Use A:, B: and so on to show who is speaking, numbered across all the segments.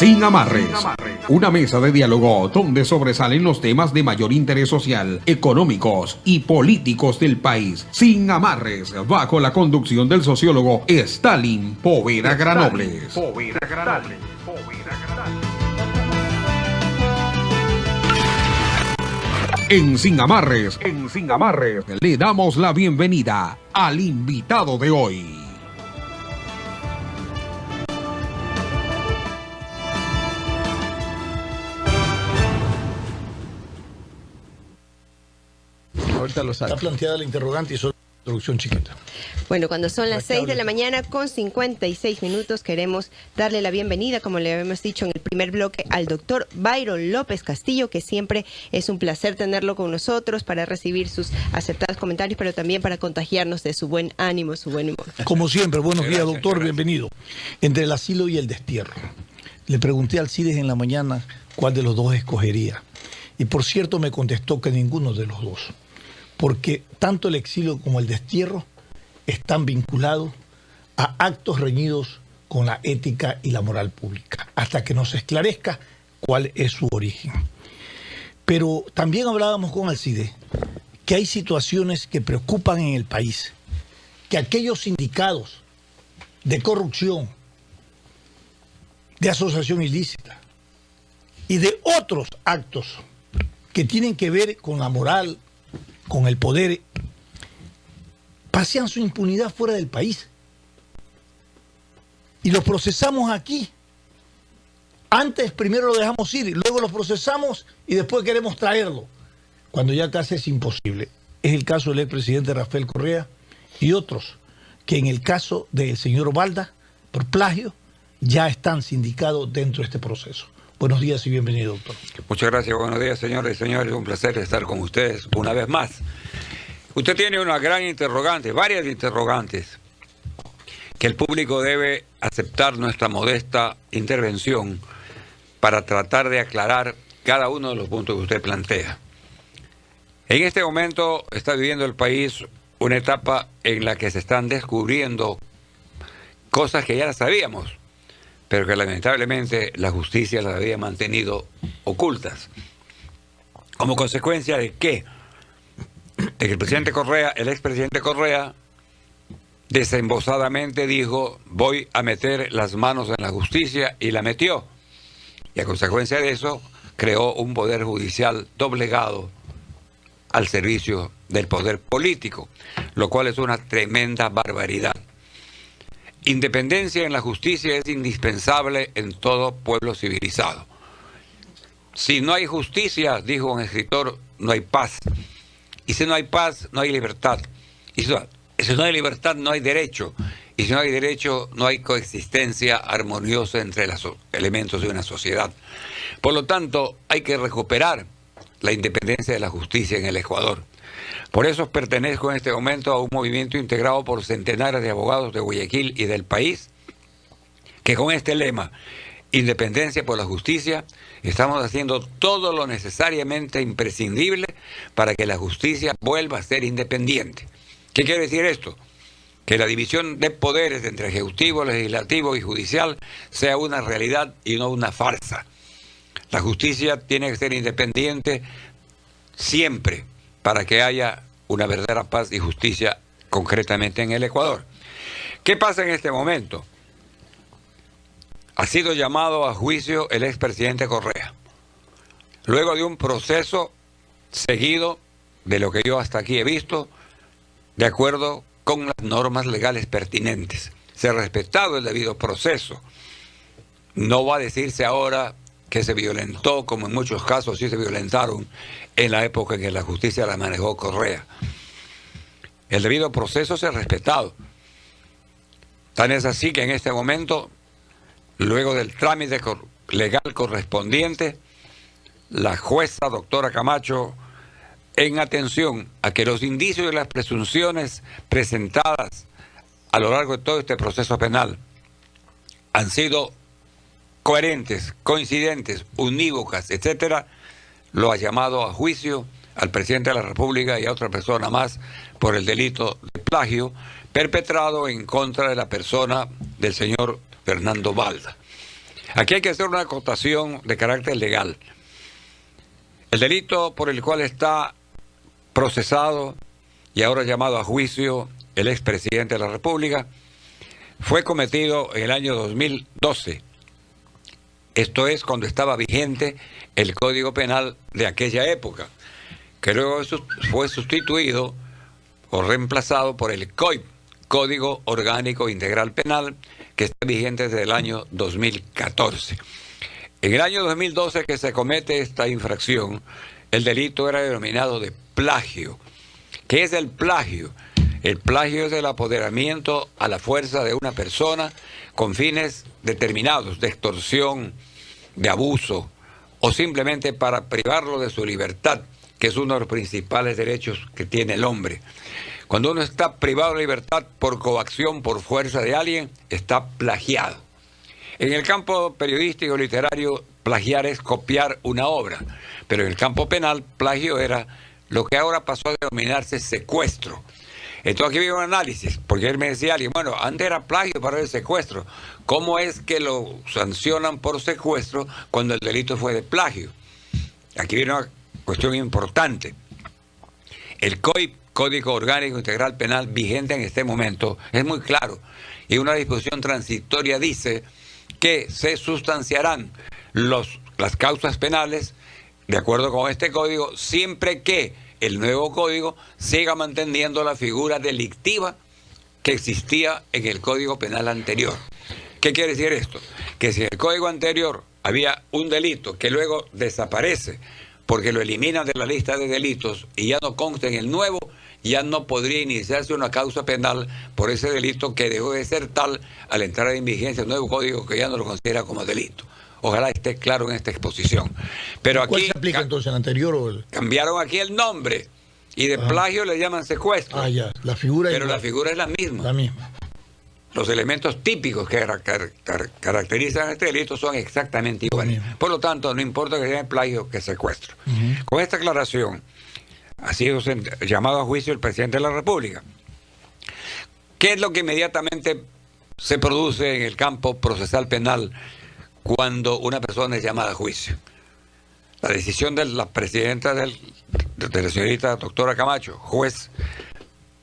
A: Sin amarres. Una mesa de diálogo donde sobresalen los temas de mayor interés social, económicos y políticos del país. Sin amarres, bajo la conducción del sociólogo Stalin Poveda Granobles. En Sin Amarres, le damos la bienvenida al invitado de hoy.
B: Ahorita lo sabe.
C: Está planteada la interrogante y solo introducción chiquita.
D: Bueno, cuando son las 6 de la mañana con 56 minutos, queremos darle la bienvenida, como le habíamos dicho en el primer bloque, al doctor Byron López Castillo, que siempre es un placer tenerlo con nosotros para recibir sus acertados comentarios, pero también para contagiarnos de su buen ánimo, su buen humor.
C: Como siempre, buenos días, doctor, bienvenido. Entre el asilo y el destierro. Le pregunté al CIDES en la mañana cuál de los dos escogería. Y por cierto me contestó que ninguno de los dos. Porque tanto el exilio como el destierro están vinculados a actos reñidos con la ética y la moral pública, hasta que nos esclarezca cuál es su origen. Pero también hablábamos con Alcide que hay situaciones que preocupan en el país, que aquellos sindicados de corrupción, de asociación ilícita y de otros actos que tienen que ver con la moral, con el poder, pasean su impunidad fuera del país. Y los procesamos aquí. Antes primero lo dejamos ir, luego lo procesamos y después queremos traerlo, cuando ya casi es imposible. Es el caso del expresidente Rafael Correa y otros que en el caso del señor Balda, por plagio, ya están sindicados dentro de este proceso. Buenos días y bienvenido, doctor.
E: Muchas gracias, buenos días, señores y señores. Un placer estar con ustedes una vez más. Usted tiene una gran interrogante, varias interrogantes, que el público debe aceptar nuestra modesta intervención para tratar de aclarar cada uno de los puntos que usted plantea. En este momento está viviendo el país una etapa en la que se están descubriendo cosas que ya las sabíamos, pero que lamentablemente la justicia las había mantenido ocultas. ¿Como consecuencia de qué? De que el presidente Correa, el expresidente Correa, desembosadamente dijo: voy a meter las manos en la justicia, y la metió. Y a consecuencia de eso, creó un poder judicial doblegado al servicio del poder político, lo cual es una tremenda barbaridad. Independencia en la justicia es indispensable en todo pueblo civilizado. Si no hay justicia, dijo un escritor, no hay paz. Y si no hay paz, no hay libertad. Y si no hay libertad, no hay derecho. Y si no hay derecho, no hay coexistencia armoniosa entre los elementos de una sociedad. Por lo tanto, hay que recuperar la independencia de la justicia en el Ecuador. Por eso pertenezco en este momento a un movimiento integrado por centenares de abogados de Guayaquil y del país, que con este lema, independencia por la justicia, estamos haciendo todo lo necesariamente imprescindible para que la justicia vuelva a ser independiente. ¿Qué quiere decir esto? Que la división de poderes entre ejecutivo, legislativo y judicial sea una realidad y no una farsa. La justicia tiene que ser independiente siempre, para que haya una verdadera paz y justicia concretamente en el Ecuador. ¿Qué pasa en este momento? Ha sido llamado a juicio el expresidente Correa, luego de un proceso seguido, de lo que yo hasta aquí he visto, de acuerdo con las normas legales pertinentes. Se ha respetado el debido proceso. No va a decirse ahora que se violentó, como en muchos casos sí se violentaron en la época en que la justicia la manejó Correa. El debido proceso se ha respetado. Tan es así que en este momento, luego del trámite legal correspondiente, la jueza doctora Camacho, en atención a que los indicios y las presunciones presentadas a lo largo de todo este proceso penal han sido coherentes, coincidentes, unívocas, etcétera, lo ha llamado a juicio al presidente de la República y a otra persona más por el delito de plagio perpetrado en contra de la persona del señor Fernando Balda. Aquí hay que hacer una acotación de carácter legal. El delito por el cual está procesado y ahora llamado a juicio el expresidente de la República fue cometido en el año 2012. Esto es cuando estaba vigente el Código Penal de aquella época, que luego fue sustituido o reemplazado por el COIP, Código Orgánico Integral Penal, que está vigente desde el año 2014. En el año 2012 que se comete esta infracción, el delito era denominado de plagio. ¿Qué es el plagio? El plagio es el apoderamiento a la fuerza de una persona con fines determinados, de extorsión, de abuso, o simplemente para privarlo de su libertad, que es uno de los principales derechos que tiene el hombre. Cuando uno está privado de libertad por coacción, por fuerza de alguien, está plagiado. En el campo periodístico literario, plagiar es copiar una obra, pero en el campo penal, plagio era lo que ahora pasó a denominarse secuestro. Entonces aquí viene un análisis, porque él me decía alguien, bueno, antes era plagio para el secuestro. ¿Cómo es que lo sancionan por secuestro cuando el delito fue de plagio? Aquí viene una cuestión importante. El COIP, Código Orgánico Integral Penal, vigente en este momento, es muy claro. Y una disposición transitoria dice que se sustanciarán las causas penales de acuerdo con este código, siempre que el nuevo código siga manteniendo la figura delictiva que existía en el Código Penal anterior. ¿Qué quiere decir esto? Que si en el código anterior había un delito que luego desaparece porque lo eliminan de la lista de delitos y ya no consta en el nuevo, ya no podría iniciarse una causa penal por ese delito que dejó de ser tal al entrar en vigencia el nuevo código que ya no lo considera como delito. Ojalá esté claro en esta exposición. Pero aquí,
C: ¿cuál se aplica entonces, el anterior o el...?
E: Cambiaron aquí el nombre y de plagio le llaman secuestro.
C: Ah, ya, la figura...
E: Pero la figura es la misma.
C: La misma.
E: Los elementos típicos que caracterizan este delito son exactamente iguales. Por lo tanto, no importa que sea plagio que secuestro. Con esta aclaración, ha sido llamado a juicio el presidente de la República. ¿Qué es lo que inmediatamente se produce en el campo procesal penal cuando una persona es llamada a juicio? La decisión de la presidenta de la señorita doctora Camacho, juez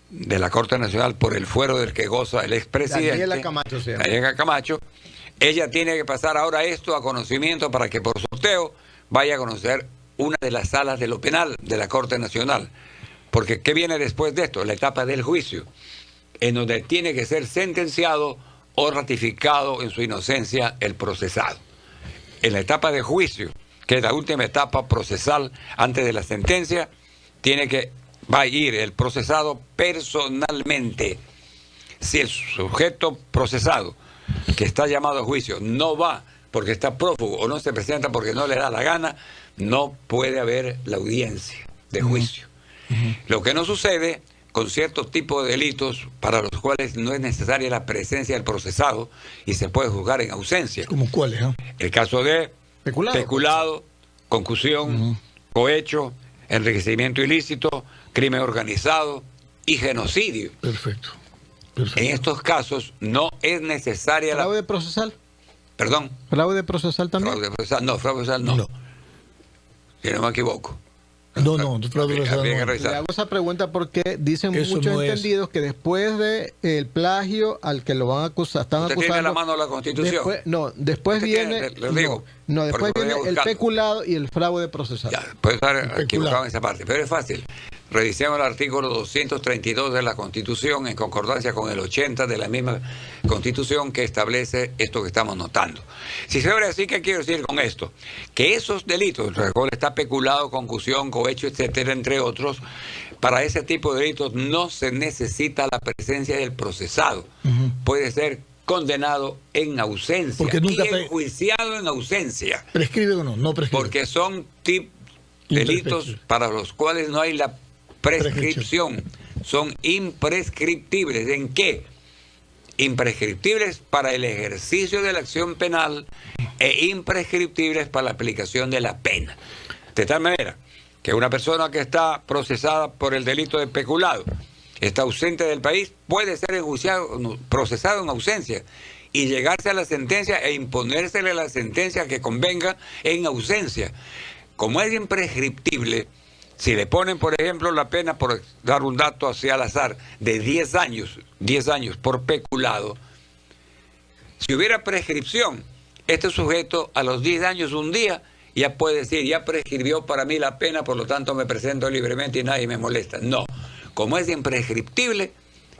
E: de la Corte Nacional por el fuero del que goza el expresidente,
B: Daniela Camacho,
E: Daniela Camacho, ella tiene que pasar ahora esto a conocimiento para que por sorteo vaya a conocer una de las salas de lo penal de la Corte Nacional. Porque ¿qué viene después de esto? La etapa del juicio, en donde tiene que ser sentenciado o ratificado en su inocencia el procesado. En la etapa de juicio, que es la última etapa procesal antes de la sentencia, va a ir el procesado personalmente. Si el sujeto procesado que está llamado a juicio no va porque está prófugo o no se presenta porque no le da la gana, no puede haber la audiencia de juicio. Lo que no sucede con ciertos tipos de delitos para los cuales no es necesaria la presencia del procesado y se puede juzgar en ausencia.
C: ¿Cómo cuáles?
E: El caso de peculado, concusión, cohecho, enriquecimiento ilícito, crimen organizado y genocidio.
C: Perfecto.
E: En estos casos no es necesaria la...
B: ¿Fraude procesal?
E: ¿Perdón?
B: ¿Fraude procesal también?
E: Fraude procesal no. Si no me equivoco.
C: No, fraude procesal
E: Habría que
C: no.
E: revisar.
B: Le hago esa pregunta porque dicen
C: Eso
B: muchos
C: no es.
B: entendidos que después de el plagio al que lo van a acusar, están
E: ¿Usted
B: acusando...
E: tiene en la mano la Constitución?
B: Después
E: ¿Usted
B: viene...
E: quiere? Le digo,
B: después
E: porque
B: viene
E: voy a
B: el
E: buscarlo.
B: peculado y el fraude procesal.
E: Ya, puede estar
C: Especulado.
E: equivocado en esa parte, pero es fácil. Revisemos el artículo 232 de la Constitución en concordancia con el 80 de la misma Constitución que establece esto que estamos notando. Si se ve así, ¿qué quiero decir con esto? Que esos delitos, el cual está peculado, concusión, cohecho, etcétera, entre otros, para ese tipo de delitos no se necesita la presencia del procesado. Puede ser condenado en ausencia
C: Porque nunca
E: y enjuiciado en ausencia.
C: ¿Prescribe o no? No prescribe.
E: Porque son delitos para los cuales no hay la prescripción. Son imprescriptibles. ¿En qué? Imprescriptibles para el ejercicio de la acción penal e imprescriptibles para la aplicación de la pena. De tal manera que una persona que está procesada por el delito de peculado, está ausente del país, puede ser enjuiciado, procesado en ausencia y llegarse a la sentencia e imponérsele la sentencia que convenga en ausencia. Como es imprescriptible, si le ponen, por ejemplo, la pena, por dar un dato así al azar, de 10 años por peculado, si hubiera prescripción, este sujeto a los 10 años un día ya puede decir, ya prescribió para mí la pena, por lo tanto me presento libremente y nadie me molesta. No, como es imprescriptible,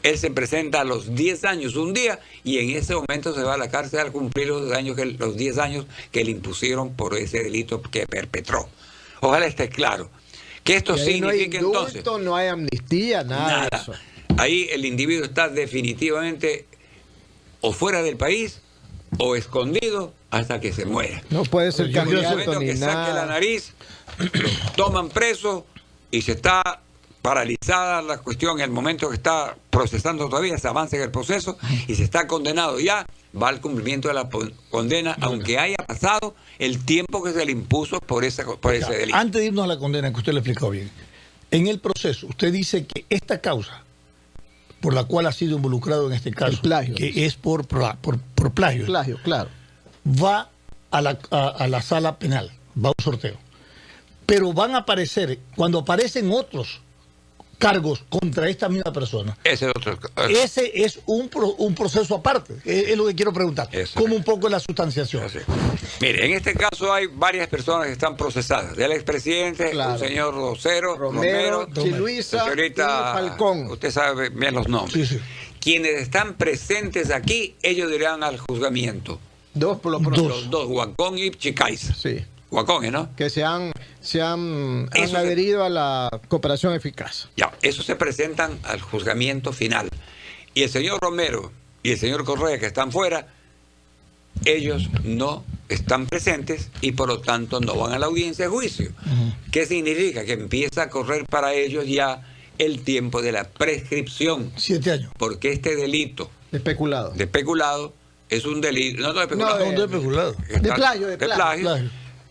E: él se presenta a los 10 años un día y en ese momento se va a la cárcel al cumplir los 10 años que le impusieron por ese delito que perpetró. Ojalá esté claro. Que esto significa entonces...
B: No hay amnistía, nada de eso.
E: Ahí el individuo está definitivamente o fuera del país o escondido hasta que se muera.
B: No puede ser
E: En el
B: candidato
E: momento
B: ni
E: que saque la
B: nada.
E: nariz, lo toman preso y se está paralizada la cuestión. En el momento que está procesando todavía, se avanza en el proceso y se está condenado ya, va al cumplimiento de la condena, aunque haya pasado el tiempo que se le impuso por ese delito.
C: Antes de irnos a la condena, que usted lo explicó bien, en el proceso usted dice que esta causa por la cual ha sido involucrado en este caso,
B: el plagio,
C: que es por plagio,
B: Plagio, claro.
C: va a la sala penal, va a un sorteo. Pero van a aparecer, cuando aparecen otros cargos contra esta misma persona, ese es un proceso aparte, es lo que quiero preguntar. Como un poco la sustanciación.
E: Mire, en este caso hay varias personas que están procesadas. El expresidente, el señor Romero,
B: Chiluisa,
E: señorita
B: y Falcón.
E: Usted sabe bien los nombres.
C: Sí.
E: Quienes están presentes aquí, ellos dirán al juzgamiento.
B: Dos por lo pronto.
E: Los dos, Huacón y Chicaiza.
B: Sí.
E: Huacón, ¿no?
B: Que se han adherido a la cooperación eficaz.
E: Ya, esos se presentan al juzgamiento final. Y el señor Romero y el señor Correa, que están fuera, ellos no están presentes y por lo tanto no van a la audiencia de juicio. ¿Qué significa? Que empieza a correr para ellos ya el tiempo de la prescripción.
C: 7 años.
E: Porque este delito
B: de peculado
E: es un delito, no de peculado,
B: de plagio,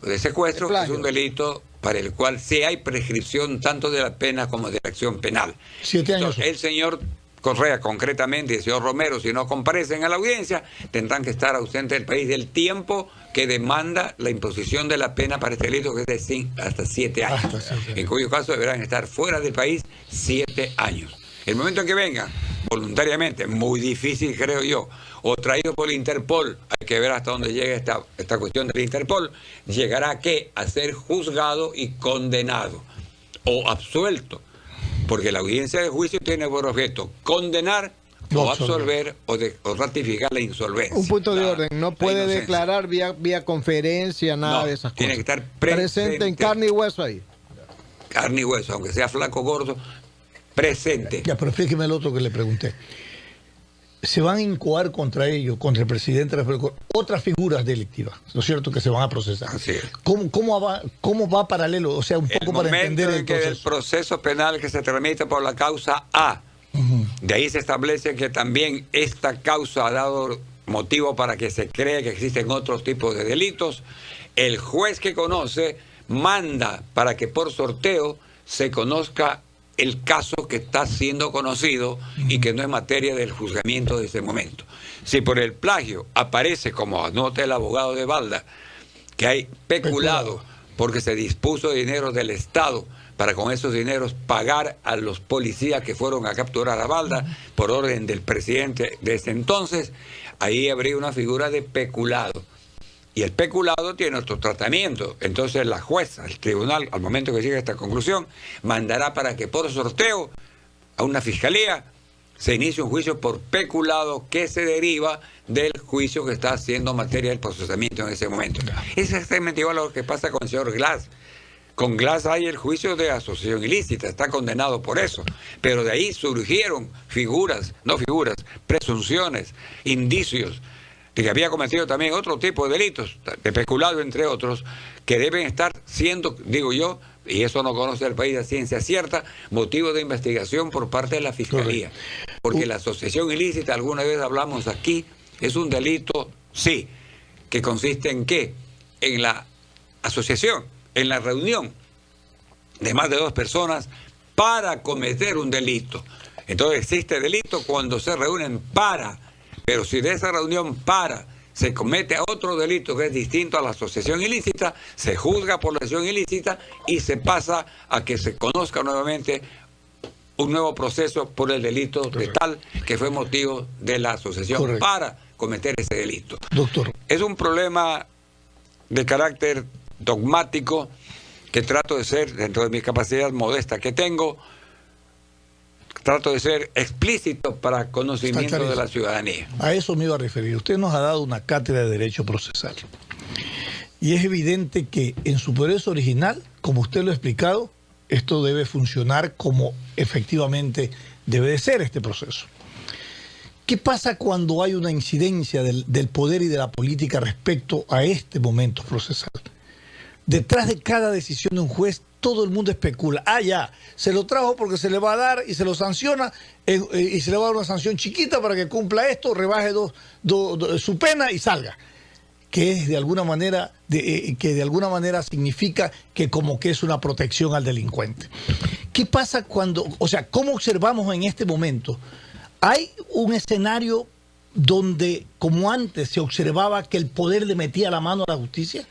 E: de secuestro, es un delito para el cual sí hay prescripción tanto de la pena como de la acción penal.
C: 7 años.
E: Entonces, el señor Correa concretamente y el señor Romero, si no comparecen a la audiencia, tendrán que estar ausentes del país del tiempo que demanda la imposición de la pena para este delito, que es de hasta 7 años. En cuyo caso deberán estar fuera del país 7 años. El momento en que vengan voluntariamente, muy difícil creo yo, o traído por el Interpol, hay que ver hasta dónde llega esta cuestión del Interpol, llegará a ser juzgado y condenado o absuelto, porque la audiencia de juicio tiene por objeto condenar o absolver o ratificar la insolvencia.
B: Un punto de orden, no puede declarar vía conferencia, nada de esas cosas.
E: Tiene que estar
B: presente en carne y hueso ahí.
E: Carne y hueso, aunque sea flaco, gordo, presente.
C: Ya, pero explíqueme el otro que le pregunté. Se van a incoar contra ellos, contra el presidente de la República, otras figuras delictivas, ¿no es cierto?, que se van a procesar.
E: Así es.
C: ¿Cómo va paralelo? O sea, un poco para entender el proceso.
E: El proceso penal que se tramita por la causa A, de ahí se establece que también esta causa ha dado motivo para que se cree que existen otros tipos de delitos. El juez que conoce manda para que por sorteo se conozca el caso que está siendo conocido y que no es materia del juzgamiento de ese momento. Si por el plagio aparece, como anota el abogado de Balda, que hay peculado porque se dispuso de dinero del Estado para con esos dineros pagar a los policías que fueron a capturar a Balda por orden del presidente de ese entonces, ahí habría una figura de peculado. Y el peculado tiene otro tratamiento. Entonces la jueza, el tribunal, al momento que llegue a esta conclusión, mandará para que por sorteo a una fiscalía se inicie un juicio por peculado que se deriva del juicio que está haciendo materia del procesamiento en ese momento. Es exactamente igual a lo que pasa con el señor Glass. Con Glass hay el juicio de asociación ilícita, está condenado por eso. Pero de ahí surgieron presunciones, indicios de que había cometido también otro tipo de delitos, de peculado entre otros, que deben estar siendo, digo yo, y eso no conoce el país a ciencia cierta, motivo de investigación por parte de la Fiscalía. Porque la asociación ilícita, alguna vez hablamos aquí, es un delito, sí, que consiste en ¿qué? En la asociación, en la reunión de más de 2 personas para cometer un delito. Entonces existe delito cuando se reúnen para Pero si de esa reunión se comete otro delito que es distinto a la asociación ilícita, se juzga por la asociación ilícita y se pasa a que se conozca nuevamente un nuevo proceso por el delito de tal que fue motivo de la asociación para cometer ese delito.
C: Doctor.
E: Es un problema de carácter dogmático que trato de ser, dentro de mi capacidad modesta que tengo, trato de ser explícito para conocimiento de la ciudadanía.
C: A eso me iba a referir. Usted nos ha dado una cátedra de derecho procesal. Y es evidente que en su proceso original, como usted lo ha explicado, esto debe funcionar como efectivamente debe de ser este proceso. ¿Qué pasa cuando hay una incidencia del poder y de la política respecto a este momento procesal? Detrás de cada decisión de un juez, todo el mundo especula. Ya, se lo trajo porque se le va a dar y se lo sanciona y se le va a dar una sanción chiquita para que cumpla esto, rebaje su pena y salga. Que es de alguna manera, significa que como que es una protección al delincuente. ¿Qué pasa cuando, cómo observamos en este momento? Hay un escenario donde, como antes, se observaba que el poder le metía la mano a la justicia.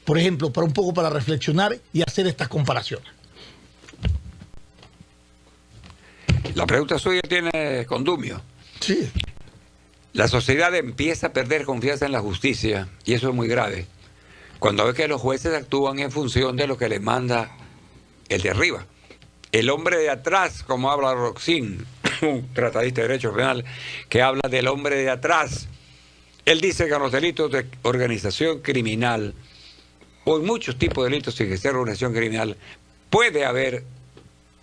C: Por ejemplo, para reflexionar y hacer estas comparaciones.
E: La pregunta suya tiene condumio.
C: Sí.
E: La sociedad empieza a perder confianza en la justicia, y eso es muy grave, cuando ve que los jueces actúan en función de lo que les manda el de arriba. El hombre de atrás, como habla Roxin, un tratadista de derecho penal, que habla del hombre de atrás. Él dice que en los delitos de organización criminal, o en muchos tipos de delitos sin que sea organización criminal, puede haber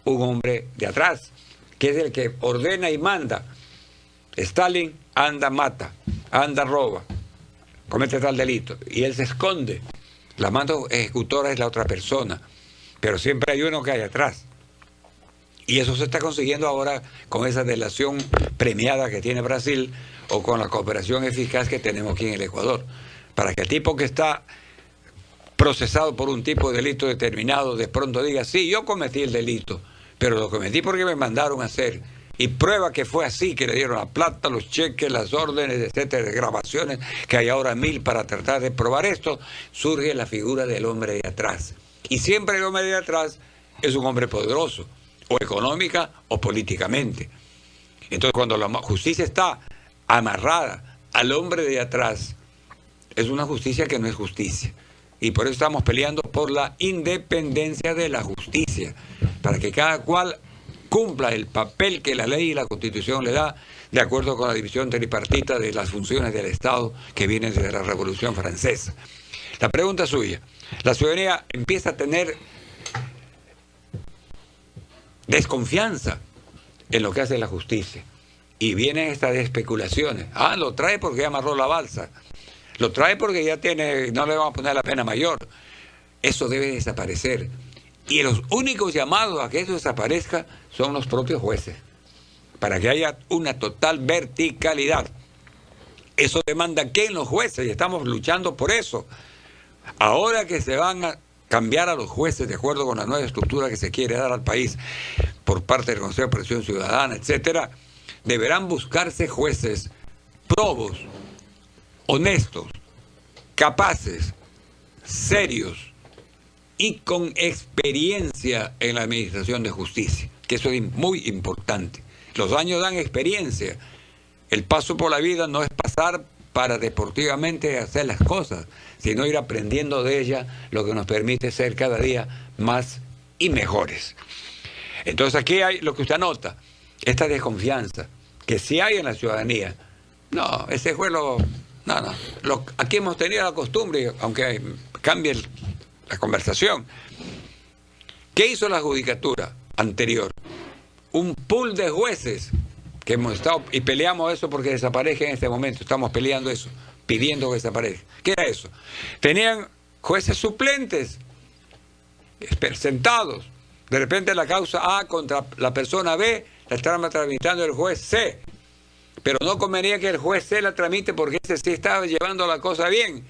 E: un hombre de atrás, que es el que ordena y manda. Stalin anda, mata, anda, roba, comete tal delito, y él se esconde. La mano ejecutora es la otra persona, pero siempre hay uno que hay atrás. Y eso se está consiguiendo ahora con esa delación premiada que tiene Brasil o con la cooperación eficaz que tenemos aquí en el Ecuador, para que el tipo que está procesado por un tipo de delito determinado de pronto diga, sí, yo cometí el delito, pero lo cometí porque me mandaron a hacer, y prueba que fue así, que le dieron la plata, los cheques, las órdenes, etcétera, grabaciones, que hay ahora 1000 para tratar de probar esto. Surge la figura del hombre de atrás, y siempre el hombre de atrás es un hombre poderoso, o económica o políticamente. Entonces, cuando la justicia está amarrada al hombre de atrás, es una justicia que no es justicia. Y por eso estamos peleando por la independencia de la justicia, para que cada cual cumpla el papel que la ley y la Constitución le da, de acuerdo con la división tripartita de las funciones del Estado que viene desde la Revolución Francesa. La pregunta suya, la ciudadanía empieza a tener desconfianza en lo que hace la justicia, y vienen estas especulaciones. Lo trae porque ya amarró la balsa, lo trae porque ya no le vamos a poner la pena mayor. Eso debe desaparecer, y los únicos llamados a que eso desaparezca son los propios jueces, para que haya una total verticalidad. Eso demanda que en los jueces, y estamos luchando por eso. Ahora que se van a cambiar a los jueces de acuerdo con la nueva estructura que se quiere dar al país por parte del Consejo de Presión Ciudadana, etcétera, deberán buscarse jueces probos, honestos, capaces, serios y con experiencia en la administración de justicia, que eso es muy importante. Los años dan experiencia. El paso por la vida no es pasar para deportivamente hacer las cosas, sino ir aprendiendo de ella, lo que nos permite ser cada día más y mejores. Entonces aquí hay lo que usted anota, esta desconfianza que sí hay en la ciudadanía. No, ese fue aquí hemos tenido la costumbre, aunque cambie la conversación. ¿Qué hizo la judicatura anterior? Un pool de jueces que hemos estado, y peleamos eso porque desaparezca en este momento, estamos peleando eso, pidiendo que desaparezca. ¿Qué era eso? Tenían jueces suplentes, sentados. De repente la causa A contra la persona B la estaba tramitando el juez C, pero no convenía que el juez C la tramite porque ese sí estaba llevando la cosa bien.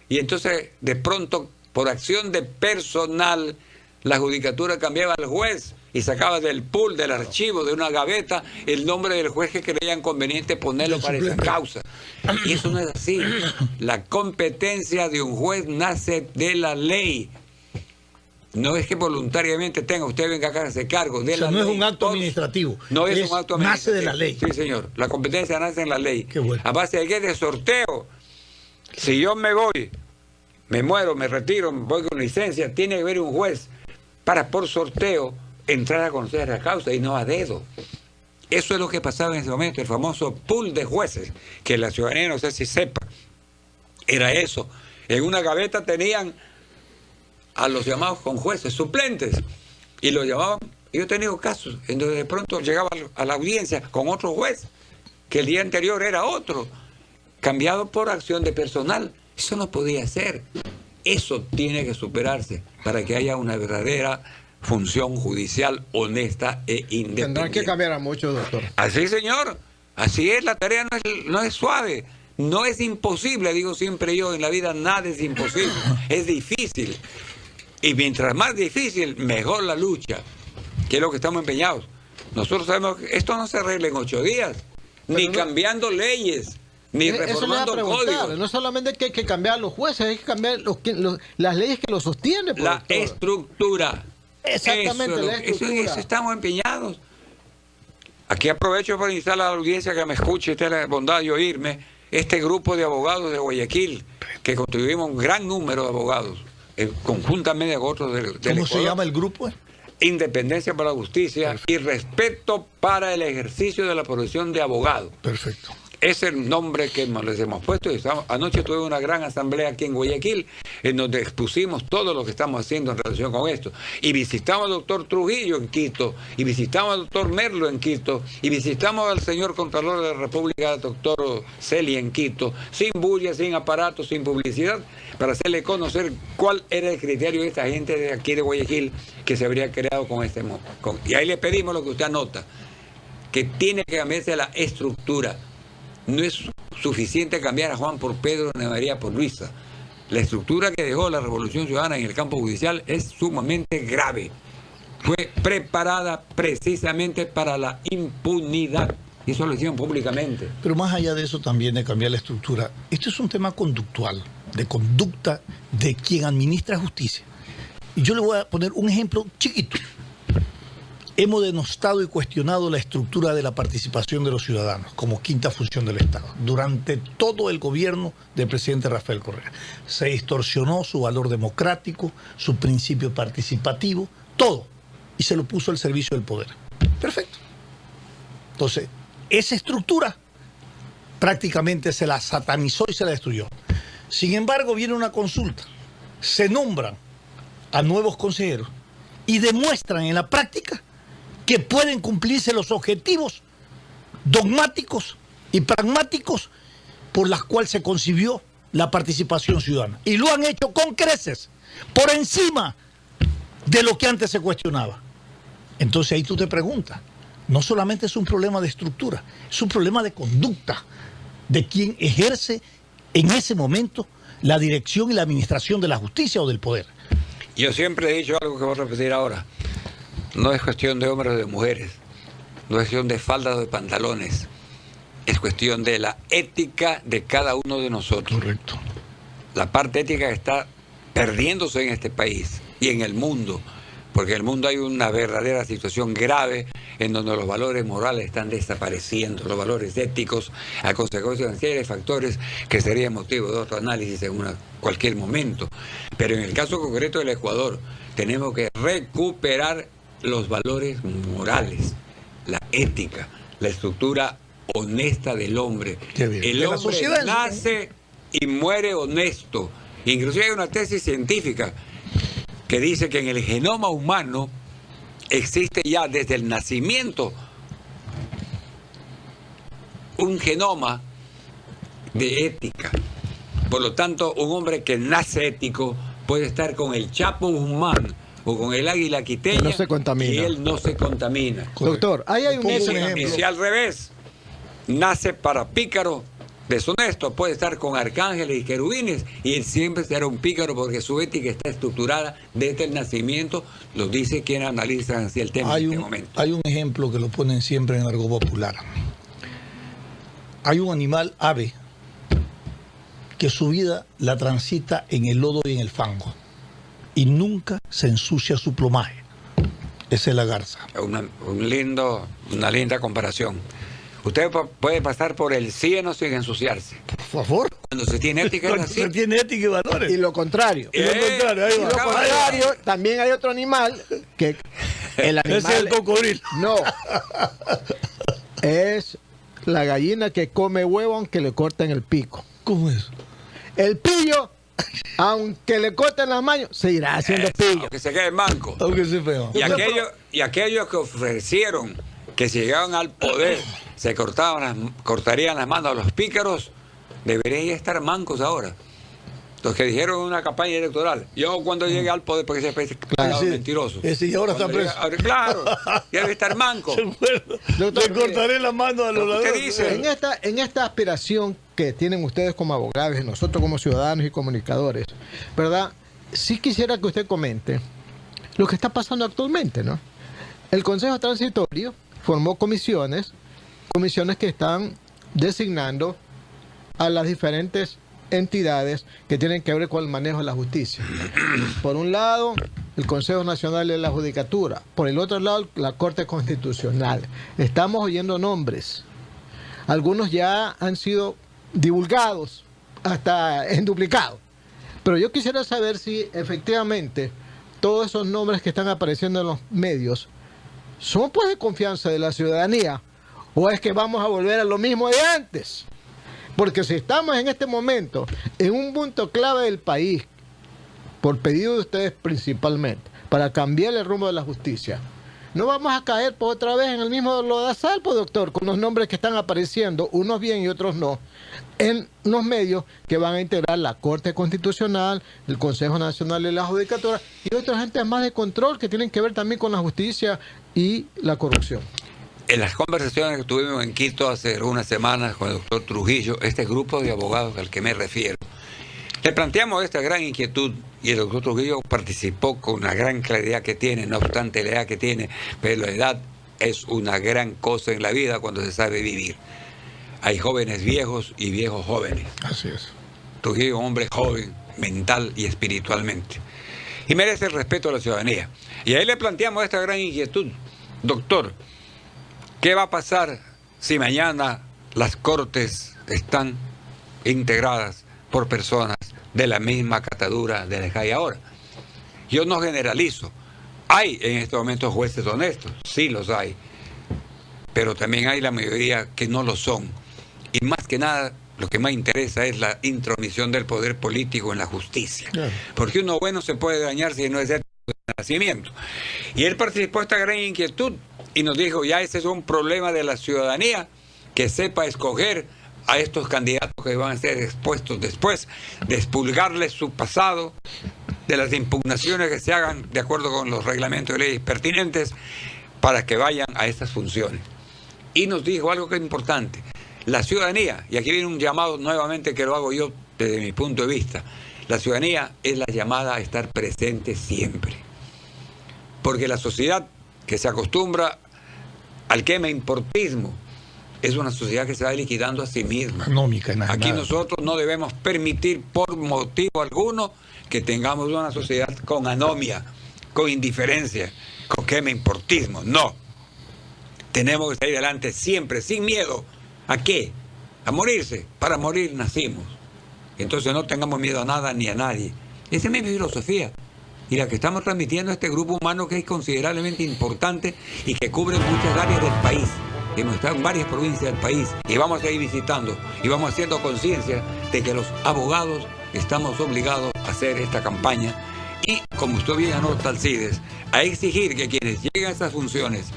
E: Y entonces, de pronto, por acción de personal, la judicatura cambiaba al juez y sacaba del pool, del archivo, de una gaveta, el nombre del juez que creían conveniente ponerlo para esa causa. Y eso no es así. La competencia de un juez nace de la ley. No es que voluntariamente tenga usted venga acá a hacer cargo de la ley.
C: No es un acto administrativo.
E: No es un acto administrativo.
C: Nace de la ley.
E: Sí, señor. La competencia nace en la ley.
C: Qué bueno.
E: A base de qué? De sorteo. Si yo me voy, me muero, me retiro, me voy con licencia, tiene que haber un juez para por sorteo entrar a conocer la causa y no a dedo. Eso es lo que pasaba en ese momento, el famoso pool de jueces, que la ciudadanía no sé si sepa. Era eso. En una gaveta tenían a los llamados con jueces suplentes y los llamaban. Yo he tenido casos en donde de pronto llegaba a la audiencia con otro juez que el día anterior era otro, cambiado por acción de personal. Eso no podía ser. Eso tiene que superarse para que haya una verdadera función judicial honesta e independiente.
B: Tendrán que cambiar a muchos, doctor.
E: Así, señor. Así es, la tarea no es suave. No es imposible, digo siempre yo, en la vida nada es imposible. Es difícil. Y mientras más difícil, mejor la lucha, que es lo que estamos empeñados. Nosotros sabemos que esto no se arregla en 8 días, ni cambiando leyes, ni reformando códigos.
B: No solamente que hay que cambiar los jueces, hay que cambiar las leyes que los sostienen.
E: La estructura.
B: Exactamente, la estructura.
E: Eso estamos empeñados. Aquí aprovecho para instar a la audiencia que me escuche y tenga la bondad de oírme. Este grupo de abogados de Guayaquil, que constituimos un gran número de abogados, conjuntamente con otros del
C: ¿Cómo
E: Ecuador.
C: se llama el grupo?
E: Independencia para la justicia. Perfecto. Y respeto para el ejercicio de la profesión de abogado.
C: Perfecto.
E: Es el nombre que les hemos puesto. Anoche tuve una gran asamblea aquí en Guayaquil, en donde expusimos todo lo que estamos haciendo en relación con esto. Y visitamos al doctor Trujillo en Quito, y visitamos al doctor Merlo en Quito, y visitamos al señor Contralor de la República, doctor Celi en Quito, sin bulla, sin aparato, sin publicidad, para hacerle conocer cuál era el criterio de esta gente de aquí de Guayaquil que se habría creado con este modo. Y ahí le pedimos lo que usted anota, que tiene que cambiarse la estructura. No es suficiente cambiar a Juan por Pedro, ni a María por Luisa. La estructura que dejó la Revolución Ciudadana en el campo judicial es sumamente grave. Fue preparada precisamente para la impunidad. Y eso lo hicieron públicamente.
C: Pero más allá de eso también, de cambiar la estructura, esto es un tema conductual, de conducta de quien administra justicia. Y yo le voy a poner un ejemplo chiquito. Hemos denostado y cuestionado la estructura de la participación de los ciudadanos como quinta función del Estado durante todo el gobierno del presidente Rafael Correa. Se distorsionó su valor democrático, su principio participativo, todo, y se lo puso al servicio del poder. Perfecto. Entonces, esa estructura prácticamente se la satanizó y se la destruyó. Sin embargo, viene una consulta, se nombran a nuevos consejeros y demuestran en la práctica que pueden cumplirse los objetivos dogmáticos y pragmáticos por las cuales se concibió la participación ciudadana. Y lo han hecho con creces, por encima de lo que antes se cuestionaba. Entonces ahí tú te preguntas, no solamente es un problema de estructura, es un problema de conducta de quien ejerce en ese momento la dirección y la administración de la justicia o del poder.
E: Yo siempre he dicho algo que voy a repetir ahora. No es cuestión de hombres o de mujeres, no es cuestión de faldas o de pantalones, es cuestión de la ética de cada uno de nosotros.
C: Correcto.
E: La parte ética que está perdiéndose en este país y en el mundo, porque en el mundo hay una verdadera situación grave en donde los valores morales están desapareciendo, los valores éticos, a consecuencia de una serie de factores que sería motivo de otro análisis en cualquier momento. Pero en el caso concreto del Ecuador, tenemos que recuperar los valores morales, la ética, la estructura honesta del hombre. El hombre nace y muere honesto. Inclusive hay una tesis científica que dice que en el genoma humano existe ya desde el nacimiento un genoma de ética. Por lo tanto, un hombre que nace ético puede estar con el Chapo Guzmán o con el águila quiteña,
B: no se contamina.
E: Y él no se contamina.
B: Doctor, ahí hay un
E: ejemplo. Y si al revés, nace para pícaro deshonesto puede estar con arcángeles y querubines y él siempre será un pícaro porque su ética está estructurada desde el nacimiento, lo dice quien analiza así el tema en este momento.
C: Hay un ejemplo que lo ponen siempre en argot popular. Hay un animal, ave, que su vida la transita en el lodo y en el fango y nunca se ensucia su plumaje. Esa es la garza.
E: Una linda comparación. Usted puede pasar por el cieno sin ensuciarse.
C: Por favor.
E: Cuando se tiene ética es así.
C: Se tiene ética y valores.
B: Y lo contrario.
C: Y lo contrario, ahí
B: Y
C: va.
B: lo contrario, también hay otro animal que el animal
C: Ese es el cocodrilo.
B: no es la gallina que come huevo aunque le corten el pico.
C: ¿Cómo es?
B: El pillo, aunque le corten las manos, seguirá haciendo pillo.
E: Aunque se quede manco.
C: Aunque sea feo.
E: Y aquellos que ofrecieron que si llegaban al poder se cortarían las manos a los pícaros, deberían estar mancos ahora. Los que dijeron en una campaña electoral, yo cuando llegue al poder, porque ese país es mentiroso.
C: Ese y ahora está preso.
E: Claro, debe estar manco.
C: Le cortaré la mano a los
E: Lo que
C: ladrones.
E: dice.
B: En esta aspiración que tienen ustedes como abogados y nosotros como ciudadanos y comunicadores, ¿verdad? Sí quisiera que usted comente lo que está pasando actualmente, ¿no? El Consejo Transitorio formó comisiones que están designando a las diferentes entidades que tienen que ver con el manejo de la justicia. Por un lado, el Consejo Nacional de la Judicatura. Por el otro lado, la Corte Constitucional. Estamos oyendo nombres. Algunos ya han sido divulgados, hasta en duplicado. Pero yo quisiera saber si efectivamente todos esos nombres que están apareciendo en los medios son pues de confianza de la ciudadanía o es que vamos a volver a lo mismo de antes. Porque si estamos en este momento en un punto clave del país, por pedido de ustedes principalmente, para cambiar el rumbo de la justicia, no vamos a caer por otra vez en el mismo lodazal, pues, doctor, con los nombres que están apareciendo, unos bien y otros no, en los medios que van a integrar la Corte Constitucional, el Consejo Nacional de la Judicatura y otras entes más de control que tienen que ver también con la justicia y la corrupción.
E: En las conversaciones que tuvimos en Quito hace unas semanas con el doctor Trujillo, este grupo de abogados al que me refiero, le planteamos esta gran inquietud y el doctor Trujillo participó con la gran claridad que tiene, no obstante la edad que tiene, pero la edad es una gran cosa en la vida cuando se sabe vivir. Hay jóvenes viejos y viejos jóvenes.
C: Así es.
E: Trujillo, un hombre joven, mental y espiritualmente. Y merece el respeto de la ciudadanía. Y ahí le planteamos esta gran inquietud. Doctor, ¿qué va a pasar si mañana las cortes están integradas por personas de la misma catadura de las que hay ahora? Yo no generalizo. Hay en este momento jueces honestos, sí los hay. Pero también hay la mayoría que no lo son. Y más que nada, lo que más interesa es la intromisión del poder político en la justicia. Claro. Porque uno bueno se puede dañar si no es de nacimiento. Y él participó en esta gran inquietud y nos dijo, ya ese es un problema de la ciudadanía, que sepa escoger a estos candidatos que van a ser expuestos después, de expurgarles su pasado, de las impugnaciones que se hagan de acuerdo con los reglamentos de leyes pertinentes, para que vayan a estas funciones. Y nos dijo algo que es importante, la ciudadanía, y aquí viene un llamado nuevamente que lo hago yo desde mi punto de vista, la ciudadanía es la llamada a estar presente siempre. Porque la sociedad que se acostumbra al quema-importismo es una sociedad que se va liquidando a sí misma. Aquí nosotros no debemos permitir por motivo alguno que tengamos una sociedad con anomia, con indiferencia, con quema-importismo. No. Tenemos que salir adelante siempre, sin miedo. ¿A qué? A morirse. Para morir nacimos. Entonces no tengamos miedo a nada ni a nadie. Esa es mi filosofía. Y la que estamos transmitiendo a este grupo humano que es considerablemente importante y que cubre muchas áreas del país. Hemos estado en varias provincias del país y vamos a ir visitando y vamos haciendo conciencia de que los abogados estamos obligados a hacer esta campaña y, como usted bien anota, Alcides, a exigir que quienes lleguen a estas funciones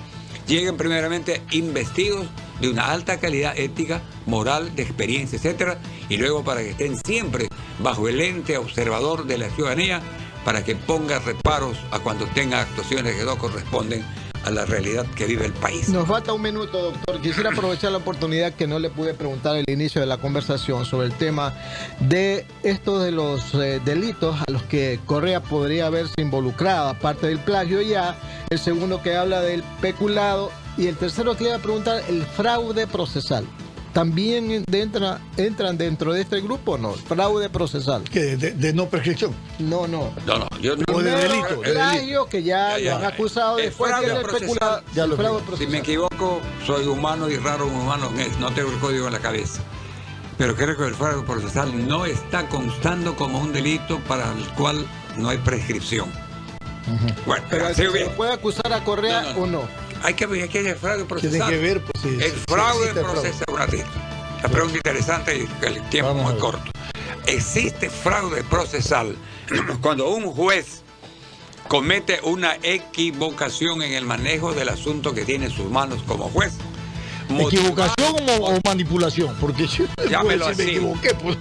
E: lleguen primeramente investidos de una alta calidad ética, moral, de experiencia, etcétera, y luego para que estén siempre bajo el ente observador de la ciudadanía, para que ponga reparos a cuando tenga actuaciones que no corresponden a la realidad que vive el país.
B: Nos falta un minuto, doctor. Quisiera aprovechar la oportunidad que no le pude preguntar al inicio de la conversación sobre el tema de estos de los delitos a los que Correa podría haberse involucrado, aparte del plagio ya, el segundo que habla del peculado y el tercero que le iba a preguntar, el fraude procesal. ¿También entran dentro de este grupo o no? Fraude procesal.
C: ¿Qué? ¿De no prescripción?
B: No.
E: Yo no.
C: O de
B: Primero,
C: delito.
B: plagio, que ya
E: Ya.
B: lo han acusado,
E: El
B: después
E: fraude
B: que el
E: procesal,
B: peculado.
C: ya lo
B: el fraude
C: vi.
E: Si
B: procesal.
E: me equivoco, soy humano y raro un humano es. No tengo el código en la cabeza. Pero creo que el fraude procesal no está constando como un delito para el cual no hay prescripción. Bueno,
B: Pero
E: así
B: ¿se
E: bien.
B: lo puede acusar a Correa
E: No.
B: o no?
E: Hay que ver qué es el fraude procesal.
C: Tiene que ver, pues,
E: El
C: si
E: fraude
C: existe fraude.
E: procesal. La pregunta interesante y el tiempo
C: Vamos a
E: muy
C: ver.
E: corto. ¿Existe fraude procesal cuando un juez comete una equivocación en el manejo del asunto que tiene en sus manos como juez?
C: ¿Equivocación o manipulación? Porque yo
E: Llámelo
C: si me
E: así.
C: equivoqué, pues.